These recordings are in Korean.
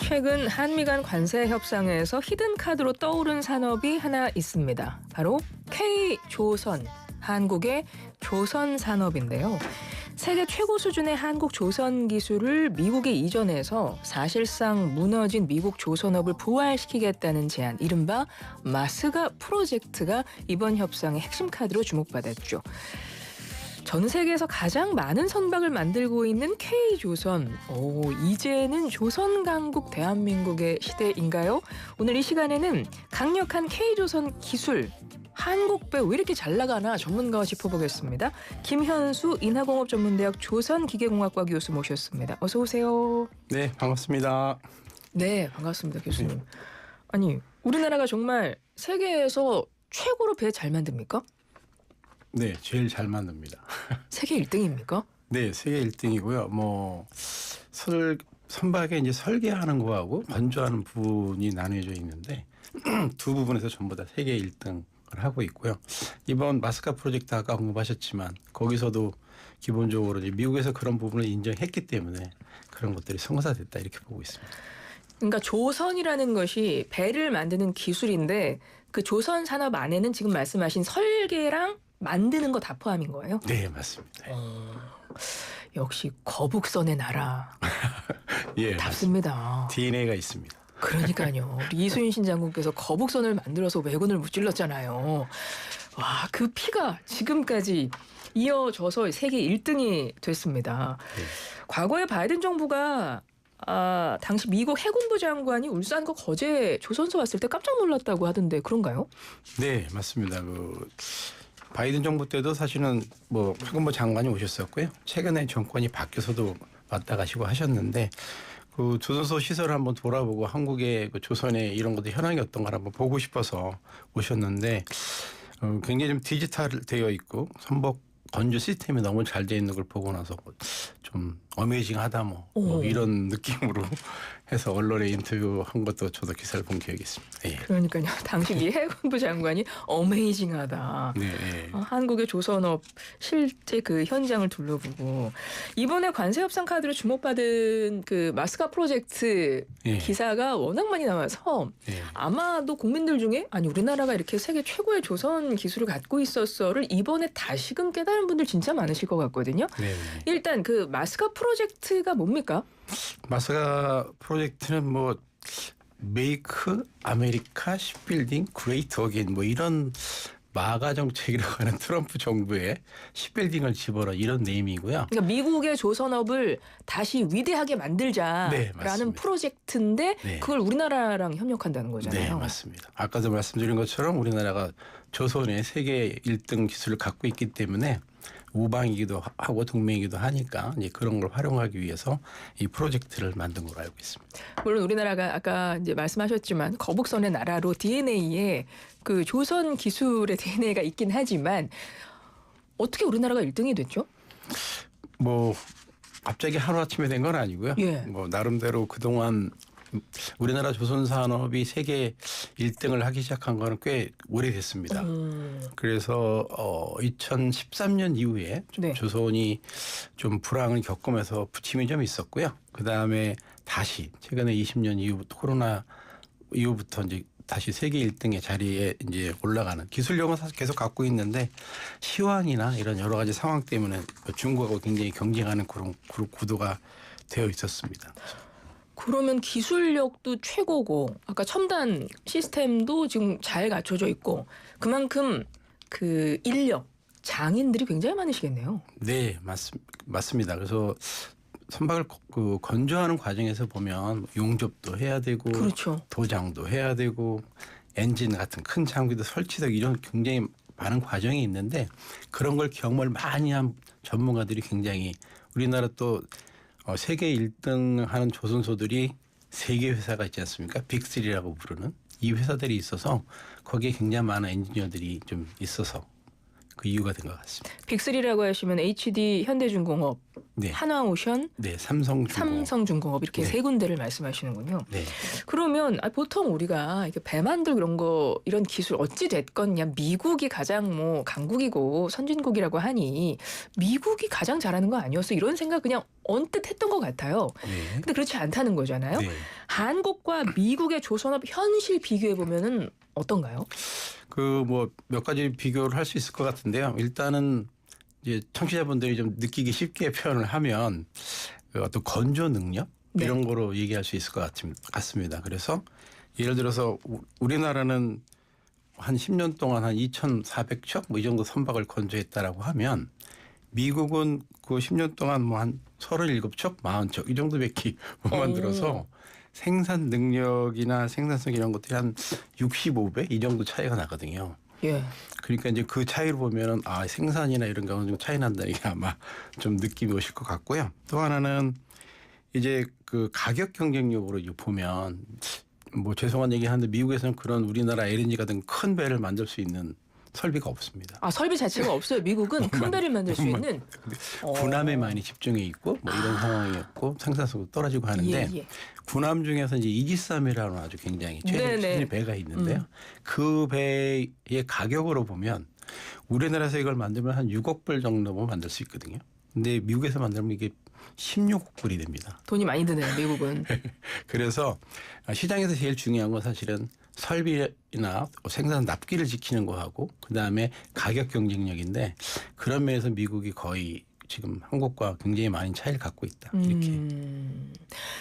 최근 한미 간 관세 협상에서 히든 카드로 떠오른 산업이 하나 있습니다. 바로 K조선, 한국의 조선 산업인데요. 세계 최고 수준의 한국 조선 기술을 미국에 이전해서 사실상 무너진 미국 조선업을 부활시키겠다는 제안, 이른바 마스가 프로젝트가 이번 협상의 핵심 카드로 주목받았죠. 전 세계에서 가장 많은 선박을 만들고 있는 K조선. 이제는 조선 강국 대한민국의 시대인가요? 오늘 이 시간에는 강력한 K조선 기술, 한국배 왜 이렇게 잘 나가나 전문가와 짚어보겠습니다. 김현수 인하공업전문대학 조선기계공학과 교수 모셨습니다. 어서 오세요. 네, 반갑습니다. 네, 반갑습니다, 교수님. 아니, 우리나라가 정말 세계에서 최고로 배 잘 만듭니까? 네, 제일 잘 만듭니다. 세계 1등입니까? 네, 세계 1등이고요. 선박에 이제 설계하는 거하고 건조하는 부분이 나뉘어져 있는데 두 부분에서 전부 다 세계 1등을 하고 있고요. 이번 마스카 프로젝트 아까 언급하셨지만 거기서도 기본적으로 이제 미국에서 그런 부분을 인정했기 때문에 그런 것들이 성사됐다 이렇게 보고 있습니다. 그러니까 조선이라는 것이 배를 만드는 기술인데 그 조선 산업 안에는 지금 말씀하신 설계랑 만드는 거 다 포함인 거예요? 네, 맞습니다. 역시 거북선의 나라. 예, 답습니다. DNA가 있습니다. 그러니까요. 우리 이순신 장군께서 거북선을 만들어서 왜군을 무찔렀잖아요. 와, 그 피가 지금까지 이어져서 세계 1등이 됐습니다. 네. 과거에 바이든 정부가 당시 미국 해군부 장관이 울산과 거제 조선소 왔을 때 깜짝 놀랐다고 하던데 그런가요? 네, 맞습니다. 바이든 정부 때도 사실은 해군부 장관이 오셨었고요. 최근에 정권이 바뀌어서도 왔다 가시고 하셨는데 그 조선소 시설을 한번 돌아보고 한국의 그 조선의 이런 것도 현황이 어떤가 한번 보고 싶어서 오셨는데 굉장히 좀 디지털되어 있고 선박 건조 시스템이 너무 잘 되어 있는 걸 보고 나서 좀 어메이징하다 이런 느낌으로 해서 언론에 인터뷰한 것도 저도 기사를 본 기억이 있습니다. 예. 그러니까요. 당시 미 해군부 장관이 어메이징하다. 네, 예. 한국의 조선업 실제 그 현장을 둘러보고 이번에 관세 협상 카드로 주목받은 그 마스카 프로젝트 예. 기사가 워낙 많이 나와서 예. 아마도 국민들 중에 아니 우리나라가 이렇게 세계 최고의 조선 기술을 갖고 있었어를 이번에 다시금 깨달은 분들 진짜 많으실 것 같거든요. 네. 일단 그 마스카 프로젝트가 뭡니까? 마스카 프로젝트는 메이크 아메리카 시빌딩 그레이트 어게인 이런 마가 정책이라고 하는 트럼프 정부의 시빌딩을 집어넣은 이런 네임이고요. 그러니까 미국의 조선업을 다시 위대하게 만들자라는 네, 프로젝트인데 네. 그걸 우리나라랑 협력한다는 거잖아요. 네, 맞습니다. 아까도 말씀드린 것처럼 우리나라가 조선의 세계 1등 기술을 갖고 있기 때문에 우방이기도 하고 동맹이기도 하니까 이제 그런 걸 활용하기 위해서 이 프로젝트를 만든 걸로 알고 있습니다. 물론 우리나라가 아까 이제 말씀하셨지만 거북선의 나라로 DNA에 그 조선 기술의 DNA가 있긴 하지만 어떻게 우리나라가 1등이 됐죠? 갑자기 하루아침에 된 건 아니고요. 예. 나름대로 그동안 우리나라 조선 산업이 세계 1등을 하기 시작한 거는 꽤 오래됐습니다. 그래서 2013년 이후에 네. 조선이 좀 불황을 겪으면서 부침이 좀 있었고요. 그다음에 다시 최근에 20년 이후부터 코로나 이후부터 이제 다시 세계 1등의 자리에 이제 올라가는 기술력은 사실 계속 갖고 있는데 시황이나 이런 여러 가지 상황 때문에 중국하고 굉장히 경쟁하는 그런 구도가 되어 있었습니다. 그러면 기술력도 최고고 아까 첨단 시스템도 지금 잘 갖춰져 있고 그만큼 그 인력, 장인들이 굉장히 많으시겠네요. 네, 맞습니다. 그래서 선박을 건조하는 과정에서 보면 용접도 해야 되고 그렇죠. 도장도 해야 되고 엔진 같은 큰 장비도 설치되고 이런 굉장히 많은 과정이 있는데 그런 걸 경험을 많이 한 전문가들이 굉장히 우리나라 또 세계 1등 하는 조선소들이 3개 회사가 있지 않습니까? 빅3라고 부르는 이 회사들이 있어서 거기에 굉장히 많은 엔지니어들이 좀 있어서 그 이유가 된 것 같습니다. 빅3라고 하시면 HD, 현대중공업 네. 한화오션, 네, 삼성중공업 이렇게 네. 세 군데를 말씀하시는군요. 네. 그러면 보통 우리가 이렇게 배 만들고 이런 기술 어찌 됐건 미국이 가장 뭐 강국이고 선진국이라고 하니 미국이 가장 잘하는 거 아니었어 이런 생각 그냥 언뜻 했던 것 같아요. 네. 근데 그렇지 않다는 거잖아요. 네. 한국과 미국의 조선업 현실 비교해 보면은 어떤가요? 그 뭐 몇 가지 비교를 할 수 있을 것 같은데요. 일단은 이제 청취자분들이 좀 느끼기 쉽게 표현을 하면 그 어떤 건조 능력 네. 이런 거로 얘기할 수 있을 것 같습니다. 그래서 예를 들어서 우리나라는 한 10년 동안 한 2,400척 뭐 이 정도 선박을 건조했다라고 하면 미국은 그 10년 동안 뭐 한 37척, 40척 이 정도밖에 못 만들어서 생산 능력이나 생산성 이런 것들이 한 65배 이 정도 차이가 나거든요. 예. 그러니까 이제 그 차이를 보면은 생산이나 이런 경우는 좀 차이 난다는 게 아마 좀 느낌이 오실 것 같고요. 또 하나는 이제 그 가격 경쟁력으로 이제 보면 뭐 죄송한 얘기 하는데 미국에서는 그런 우리나라 LNG 같은 큰 배를 만들 수 있는 설비가 없습니다. 설비 자체가 없어요. 미국은 큰 배를 만들 수 있는. 군함에 많이 집중해 있고 뭐 이런 상황이었고 생산성도 떨어지고 하는데 예. 군함 중에서 이제 이지삼이라는 아주 굉장히 최신 배가 있는데요. 그 배의 가격으로 보면 우리나라에서 이걸 만들면 한 6억 불 정도면 만들 수 있거든요. 근데 미국에서 만들면 이게 16억 불이 됩니다. 돈이 많이 드네요, 미국은. 그래서 시장에서 제일 중요한 건 사실은 설비나 생산 납기를 지키는 거하고 그다음에 가격 경쟁력인데 그런 면에서 미국이 거의 지금 한국과 굉장히 많은 차이를 갖고 있다. 이렇게.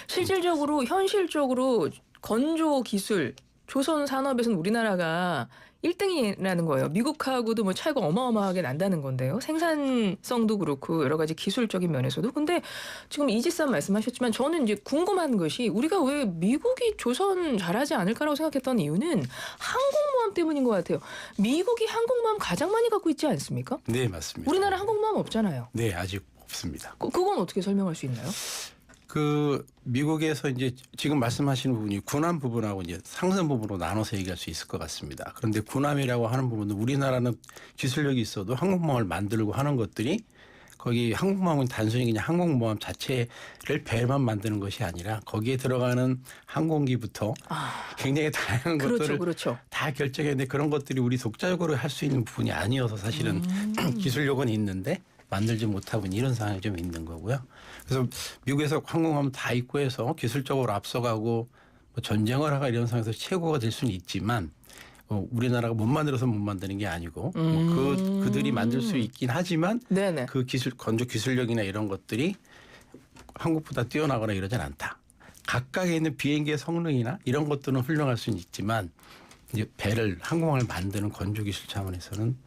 실질적으로 현실적으로 건조 기술 조선 산업에서는 우리나라가 1등이라는 거예요. 미국하고도 뭐 차이가 어마어마하게 난다는 건데요. 생산성도 그렇고 여러 가지 기술적인 면에서도. 근데 지금 이지삼 말씀하셨지만 저는 이제 궁금한 것이 우리가 왜 미국이 조선 잘하지 않을까라고 생각했던 이유는 항공모함 때문인 것 같아요. 미국이 항공모함 가장 많이 갖고 있지 않습니까? 네, 맞습니다. 우리나라 항공모함 없잖아요. 네, 아직 없습니다. 그건 어떻게 설명할 수 있나요? 그 미국에서 이제 지금 말씀하시는 부분이 군함 부분하고 이제 상선 부분으로 나눠서 얘기할 수 있을 것 같습니다. 그런데 군함이라고 하는 부분은 우리나라는 기술력이 있어도 항공모함을 만들고 하는 것들이 거기 항공모함은 단순히 그냥 항공모함 자체를 배만 만드는 것이 아니라 거기에 들어가는 항공기부터 굉장히 다양한 것들을 그렇죠. 다 결정했는데 그런 것들이 우리 독자적으로 할 수 있는 부분이 아니어서 사실은 기술력은 있는데 만들지 못하고 이런 상황이 좀 있는 거고요. 그래서 미국에서 항공모함 다 있고 해서 기술적으로 앞서가고 뭐 전쟁을 하가 이런 상황에서 최고가 될 수는 있지만 우리나라가 못 만들어서 못 만드는 게 아니고 그들이 만들 수 있긴 하지만 네네. 그 건조 기술력이나 이런 것들이 한국보다 뛰어나거나 이러진 않다. 각각에 있는 비행기의 성능이나 이런 것들은 훌륭할 수는 있지만 이제 항공함을 만드는 건조 기술 차원에서는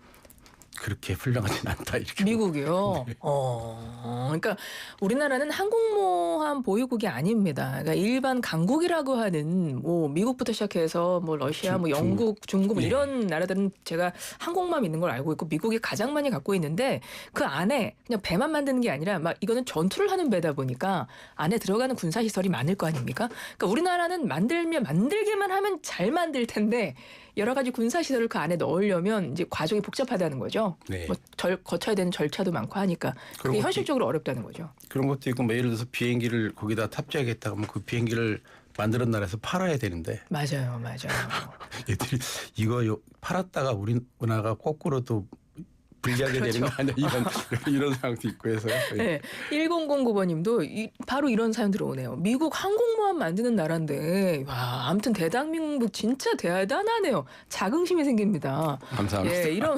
그렇게 훌륭하진 않다 이렇게. 미국이요. 네. 그러니까 우리나라는 항공모함 보유국이 아닙니다. 그러니까 일반 강국이라고 하는 뭐 미국부터 시작해서 뭐 러시아, 뭐 영국, 중국 뭐 네. 이런 나라들은 제가 항공모함 있는 걸 알고 있고 미국이 가장 많이 갖고 있는데 그 안에 그냥 배만 만드는 게 아니라 막 이거는 전투를 하는 배다 보니까 안에 들어가는 군사 시설이 많을 거 아닙니까? 그러니까 우리나라는 만들기만 하면 잘 만들 텐데. 여러 가지 군사 시설을 그 안에 넣으려면 이제 과정이 복잡하다는 거죠. 네. 뭐 거쳐야 되는 절차도 많고 하니까 그게 현실적으로 어렵다는 거죠. 그런 것도 있고 뭐 예를 들어서 비행기를 거기다 탑재하겠다 하면 그 비행기를 만드는 나라에서 팔아야 되는데 맞아요. 얘들이 이거 팔았다가 우리나라가 거꾸로 또 불리하게 되는 거 아니야 이런 상황도 있고 해서요. 네, 1009번님도 바로 이런 사연 들어오네요. 미국 항공모함 만드는 나라인데 와, 아무튼 대한민국 진짜 대단하네요. 자긍심이 생깁니다. 감사합니다. 예, 이런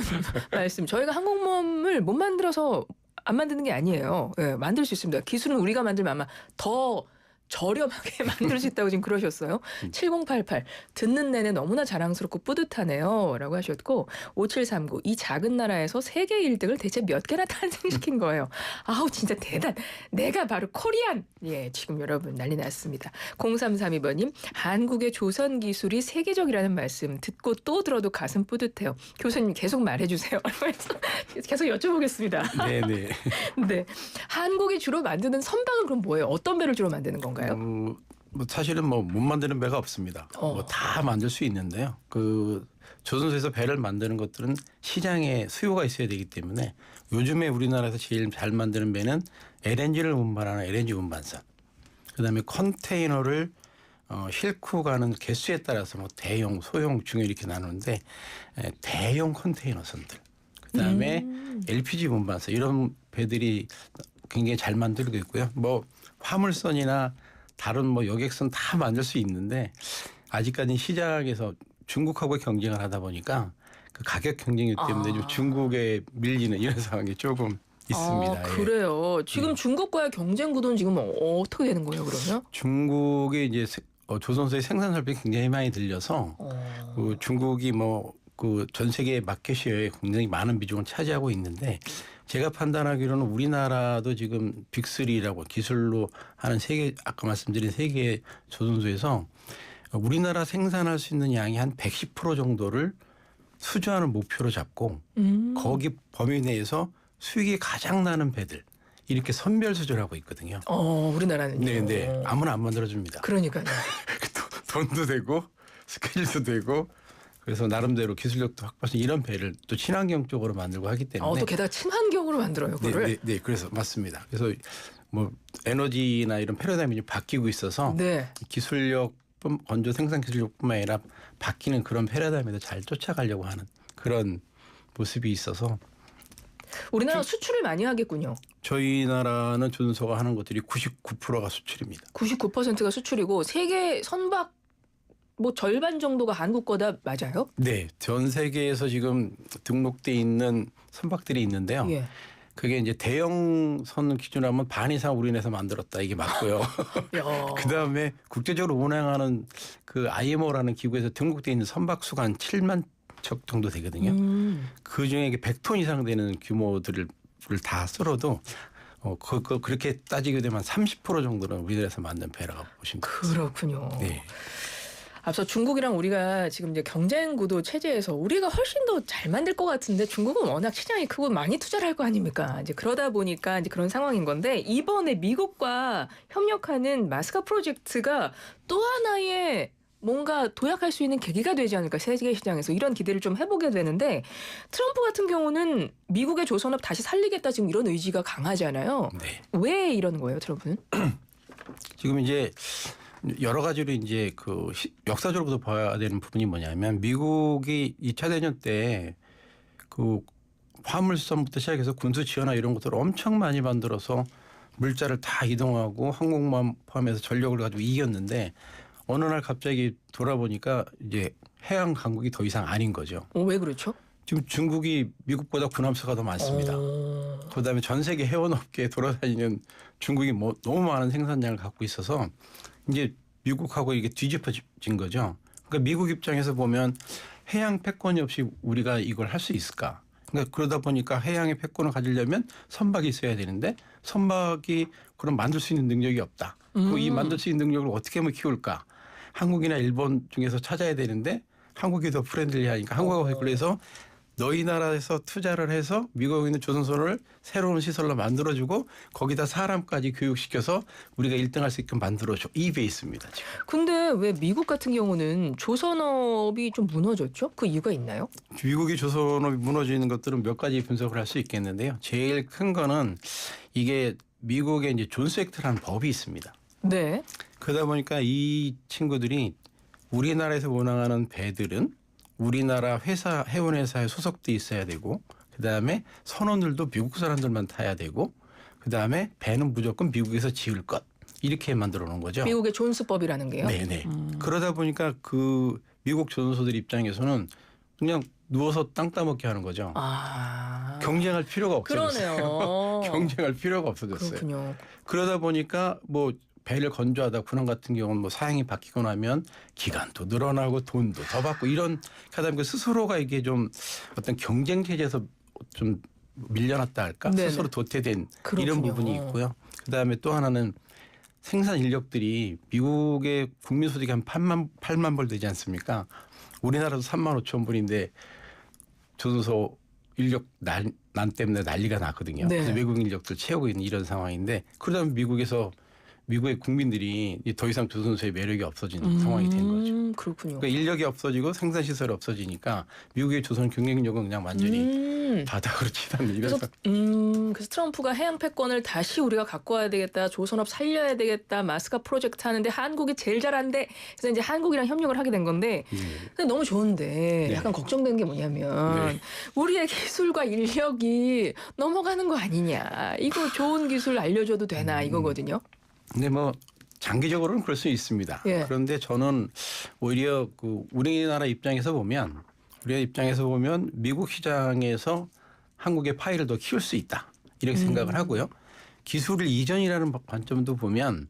말씀. 저희가 항공모함을 못 만들어서 안 만드는 게 아니에요. 예, 만들 수 있습니다. 기술은 우리가 만들면 아마 더 저렴하게 만들 수 있다고 지금 그러셨어요. 7088 듣는 내내 너무나 자랑스럽고 뿌듯하네요 라고 하셨고 5739 이 작은 나라에서 세계 1등을 대체 몇 개나 탄생시킨 거예요. 아우 진짜 대단. 내가 바로 코리안. 예, 지금 여러분 난리 났습니다. 0332번님 한국의 조선 기술이 세계적이라는 말씀 듣고 또 들어도 가슴 뿌듯해요. 교수님 계속 말해주세요. 계속 여쭤보겠습니다. 네네. 네, 한국이 주로 만드는 선박은 그럼 뭐예요? 어떤 배를 주로 만드는 건가요? 뭐 사실은 뭐 못 만드는 배가 없습니다. 뭐 다 만들 수 있는데요. 그 조선소에서 배를 만드는 것들은 시장에 수요가 있어야 되기 때문에 요즘에 우리나라에서 제일 잘 만드는 배는 LNG를 운반하는 LNG 운반선. 그다음에 컨테이너를 싣고 가는 개수에 따라서 뭐 대형, 소형, 중형 이렇게 나누는데 대형 컨테이너선들. 그다음에 LPG 운반선 이런 배들이 굉장히 잘 만들고 있고요. 뭐 화물선이나 다른 뭐 여객선 다 만들 수 있는데 아직까지 시장에서 중국하고 경쟁을 하다 보니까 그 가격 경쟁이 때문에 좀 중국에 밀리는 이런 상황이 조금 있습니다. 아, 그래요. 지금 중국과의 경쟁 구도는 지금 어떻게 되는 거예요, 그러면? 중국의 이제 조선소의 생산 설비 굉장히 많이 들려서 그 중국이 뭐 그 전 세계 마켓시어에 굉장히 많은 비중을 차지하고 있는데 제가 판단하기로는 우리나라도 지금 빅3라고 기술로 하는 세계 아까 말씀드린 세계 조선소에서 우리나라 생산할 수 있는 양이 한 110% 정도를 수주하는 목표로 잡고 거기 범위 내에서 수익이 가장 나는 배들 이렇게 선별 수주를 하고 있거든요. 우리나라는요. 네. 아무나 안 만들어줍니다. 그러니까요. 돈도 되고 스케일도 되고 그래서 나름대로 기술력도 확보해서 이런 배를 또 친환경 쪽으로 만들고 하기 때문에 또 게다가 친환경으로 만들어요, 그거를. 네, 그래서 맞습니다. 그래서 뭐 에너지나 이런 패러다임이 좀 바뀌고 있어서 네. 기술력 건조 생산 기술력뿐만 아니라 바뀌는 그런 패러다임에도 잘 쫓아가려고 하는 그런 모습이 있어서 우리나라 수출을 많이 하겠군요. 저희 나라는 조선소가 하는 것들이 99%가 수출입니다. 99%가 수출이고 세계 선박 뭐 절반 정도가 한국 거다 맞아요? 네, 전 세계에서 지금 등록돼 있는 선박들이 있는데요. 예. 그게 이제 대형 선 기준으로 하면 반 이상 우리나라에서 만들었다 이게 맞고요. 그다음에 국제적으로 운항하는 그 IMO라는 기구에서 등록돼 있는 선박 수가 한 7만 척 정도 되거든요. 그 중에 100톤 이상 되는 규모들을 다 쓸어도 그렇게 따지게 되면 30% 정도는 우리나라에서 만든 배라고 보시면 됩니다. 그렇군요. 네. 앞서 중국이랑 우리가 지금 이제 경쟁 구도 체제에서 우리가 훨씬 더 잘 만들 것 같은데 중국은 워낙 시장이 크고 많이 투자를 할 거 아닙니까? 이제 그러다 보니까 이제 그런 상황인 건데 이번에 미국과 협력하는 마스카 프로젝트가 또 하나의 뭔가 도약할 수 있는 계기가 되지 않을까 세계 시장에서 이런 기대를 좀 해보게 되는데 트럼프 같은 경우는 미국의 조선업 다시 살리겠다 지금 이런 의지가 강하잖아요. 네. 왜 이러는 거예요, 트럼프는? 지금 이제 여러 가지로 이제 그 역사적으로도 봐야 되는 부분이 뭐냐면 미국이 2차 대전 때 그 화물선부터 시작해서 군수 지원화 이런 것들을 엄청 많이 만들어서 물자를 다 이동하고 항공모함 포함해서 전력을 가지고 이겼는데 어느 날 갑자기 돌아보니까 이제 해양 강국이 더 이상 아닌 거죠. 왜 그렇죠? 지금 중국이 미국보다 군함수가 더 많습니다. 그다음에 전 세계 해운업계에 돌아다니는 중국이 뭐 너무 많은 생산량을 갖고 있어서 이제 미국하고 이게 뒤집어진 거죠. 그러니까 미국 입장에서 보면 해양 패권이 없이 우리가 이걸 할 수 있을까? 그러니까 그러다 보니까 해양의 패권을 가지려면 선박이 있어야 되는데 선박이 그럼 만들 수 있는 능력이 없다. 이 만들 수 있는 능력을 어떻게 하면 키울까? 한국이나 일본 중에서 찾아야 되는데 한국이 더 프렌들리하니까 한국하고 그래서 너희 나라에서 투자를 해서 미국에 있는 조선소를 새로운 시설로 만들어주고 거기다 사람까지 교육시켜서 우리가 1등할 수 있게 만들어줘. 이 베이스입니다. 지금. 근데 왜 미국 같은 경우는 조선업이 좀 무너졌죠? 그 이유가 있나요? 미국이 조선업이 무너지는 것들은 몇 가지 분석을 할 수 있겠는데요. 제일 큰 거는 이게 미국에 이제 존스 액트라는 법이 있습니다. 네. 그러다 보니까 이 친구들이 우리나라에서 운항하는 배들은 우리나라 회사 해운회사에 소속돼 있어야 되고 그다음에 선원들도 미국 사람들만 타야 되고 그다음에 배는 무조건 미국에서 지을 것 이렇게 만들어 놓은 거죠. 미국의 존스법이라는 게요? 네네. 그러다 보니까 그 미국 조선소들 입장에서는 그냥 누워서 땅 따먹게 하는 거죠. 경쟁할 필요가 없어졌어요. 그러네요. 경쟁할 필요가 없어졌어요. 그렇군요. 그러다 보니까 뭐 배를 건조하다 군함 같은 경우는 뭐 사양이 바뀌고 나면 기간도 늘어나고 돈도 더 받고 이런 하다 보니까 스스로가 이게 좀 어떤 경쟁 체제에서 좀 밀려났다 할까? 네네. 스스로 도태된 그렇군요. 이런 부분이 있고요. 그다음에 또 하나는 생산 인력들이 미국의 국민 소득이 한 8만 불 되지 않습니까? 우리나라도 3만 5천 불인데 조선소 인력 난 때문에 난리가 났거든요. 네. 그래서 외국 인력들 채우고 있는 이런 상황인데 그러다 보면 미국에서 미국의 국민들이 더 이상 조선소의 매력이 없어지는 상황이 된 거죠. 그렇군요. 그러니까 인력이 없어지고 생산 시설이 없어지니까 미국의 조선 경쟁력은 그냥 완전히 바닥으로 치닫는 이런. 그래서 트럼프가 해양 패권을 다시 우리가 갖고 와야 되겠다. 조선업 살려야 되겠다. 마스카 프로젝트 하는데 한국이 제일 잘한대. 그래서 이제 한국이랑 협력을 하게 된 건데 근데 너무 좋은데 네. 약간 걱정되는 게 뭐냐면 네. 우리의 기술과 인력이 넘어가는 거 아니냐. 이거 좋은 기술 알려줘도 되나 이거거든요. 근데 뭐 장기적으로는 그럴 수 있습니다. 예. 그런데 저는 오히려 그 우리나라 입장에서 보면 미국 시장에서 한국의 파이를 더 키울 수 있다 이렇게 생각을 하고요. 기술 이전이라는 관점도 보면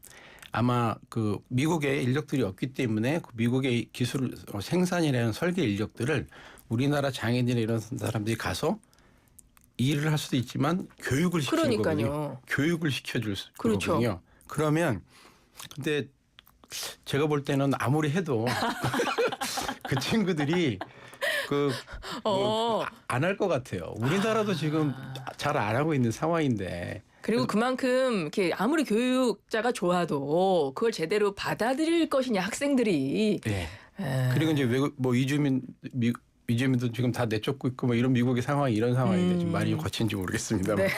아마 그 미국의 인력들이 없기 때문에 그 미국의 기술 생산이라는 설계 인력들을 우리나라 장애인이나 이런 사람들이 가서 일을 할 수도 있지만 교육을 시키는 거거든요. 교육을 시켜줄 수 그렇죠. 거거든요. 그러면 근데 제가 볼 때는 아무리 해도 그 친구들이 안 할 것 같아요. 우리나라도 지금 잘 안 하고 있는 상황인데. 그리고 그만큼 이렇게 아무리 교육자가 좋아도 그걸 제대로 받아들일 것이냐 학생들이. 네. 그리고 이제 외국 뭐 이주민도 지금 다 내쫓고 있고 뭐 이런 미국의 상황이 이런 상황인데 좀 많이 거친지 모르겠습니다만.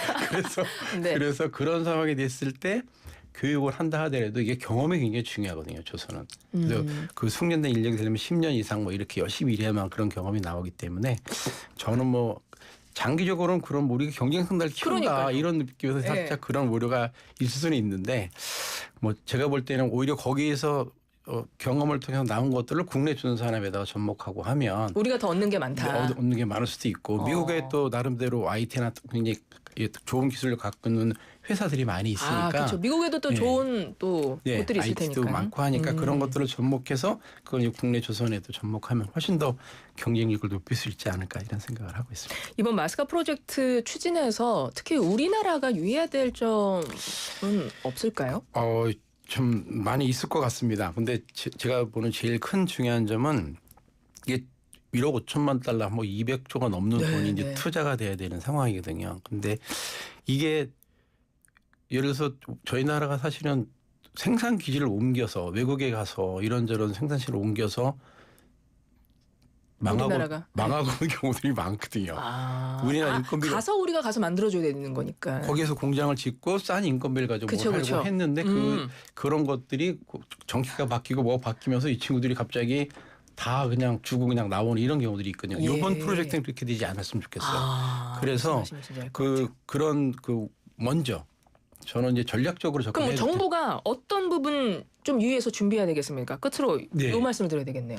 네. 그래서 그런 상황이 됐을 때 교육을 한다 하더라도 이게 경험이 굉장히 중요하거든요. 조선은. 그래서 그 숙련된 인력이 되려면 10년 이상 뭐 이렇게 열심히 일해야만 그런 경험이 나오기 때문에 저는 뭐 장기적으로는 그런 우리가 경쟁성을 키운다 그러니까요. 이런 느낌에서 살짝 네. 그런 우려가 있을 수는 있는데 뭐 제가 볼 때는 오히려 거기에서 경험을 통해서 나온 것들을 국내 조선산업에다가 접목하고 하면 우리가 더 얻는 게 많다. 얻는 게 많을 수도 있고 미국에 또 나름대로 IT나 굉장히 좋은 기술을 갖고 있는 회사들이 많이 있으니까. 그렇죠. 미국에도 또 네. 좋은 또 곳들이 있을 IT도 테니까. 많고 하니까 그런 것들을 접목해서 그걸 이제 국내 조선에도 접목하면 훨씬 더 경쟁력을 높일 수 있지 않을까 이런 생각을 하고 있습니다. 이번 마스카 프로젝트 추진해서 특히 우리나라가 유의해야 될 점은 없을까요? 좀 많이 있을 것 같습니다. 근데 제가 보는 제일 큰 중요한 점은 이게 1억 5천만 달러 뭐 200조가 넘는 돈이 이제 투자가 돼야 되는 상황이거든요. 근데 이게 예를 들어서 저희 나라가 사실은 생산 기지를 옮겨서 외국에 가서 이런저런 생산실을 옮겨서 망하고 있는 경우들이 많거든요. 우리나라 인건비가 가서 우리가 가서 만들어줘야 되는 거니까. 거기에서 공장을 짓고 싼 인건비를 가지고 뭘 하려고 했는데 그런 것들이 정치가 바뀌고 뭐 바뀌면서 이 친구들이 갑자기 다 그냥 주고 그냥 나오는 이런 경우들이 있거든요. 이번 프로젝트는 그렇게 되지 않았으면 좋겠어요. 그래서 그런 먼저 저는 이제 전략적으로 접근해야 그럼 정부가 어떤 부분 좀 유의해서 준비해야 되겠습니까? 끝으로 이 말씀을 드려야 되겠네요.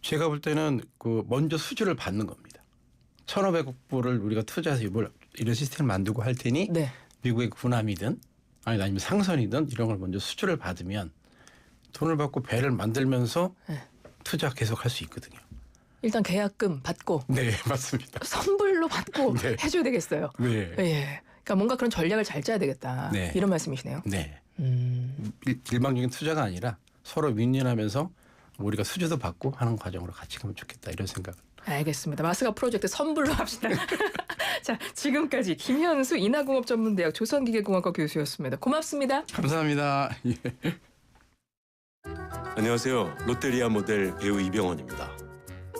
제가 볼 때는 먼저 수주를 받는 겁니다. 1,500억 불을 우리가 투자해서 이런 시스템을 만들고 할 테니 미국의 군함이든 아니면 상선이든 이런 걸 먼저 수주를 받으면 돈을 받고 배를 만들면서 투자 계속 할 수 있거든요. 일단 계약금 받고. 네, 맞습니다. 선불로 받고 해줘야 되겠어요. 네. 그러니까 뭔가 그런 전략을 잘 짜야 되겠다. 이런 말씀이시네요. 네. 일방적인 투자가 아니라 서로 윈윈하면서 우리가 수주도 받고 하는 과정으로 같이 가면 좋겠다 이런 생각. 알겠습니다. 마스카 프로젝트 선불로 합시다. 자, 지금까지 김현수 인하공업전문대학 조선기계공학과 교수였습니다. 고맙습니다. 감사합니다. 안녕하세요. 롯데리아 모델 배우 이병헌입니다.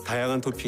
다양한 토핑